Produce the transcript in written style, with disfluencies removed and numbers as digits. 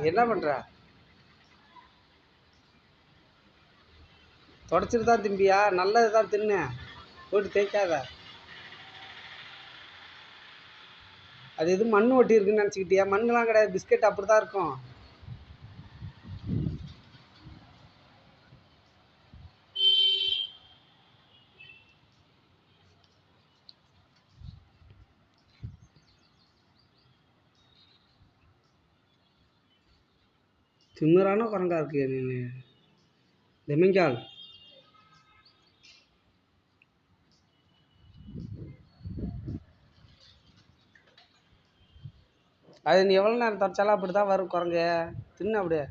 என்ன பண்ணுற? தொடச்சிட்டு தான் திம்பியா? நல்லது தான் தின்னு, போட்டு தேய்க்காத. அது எதுவும் மண் ஒட்டி இருக்குன்னு நினச்சிக்கிட்டியா? மண்ணெலாம் கிடையாது, பிஸ்கெட் அப்படி தான் இருக்கும். திமிரான குரங்கா இருக்கு நீ. லெமங்கால், அது நீ எவ்வளோ நேரம் தொடச்சாலும் அப்படி தான் வரும் குரங்கு. தின்னு அப்படியே.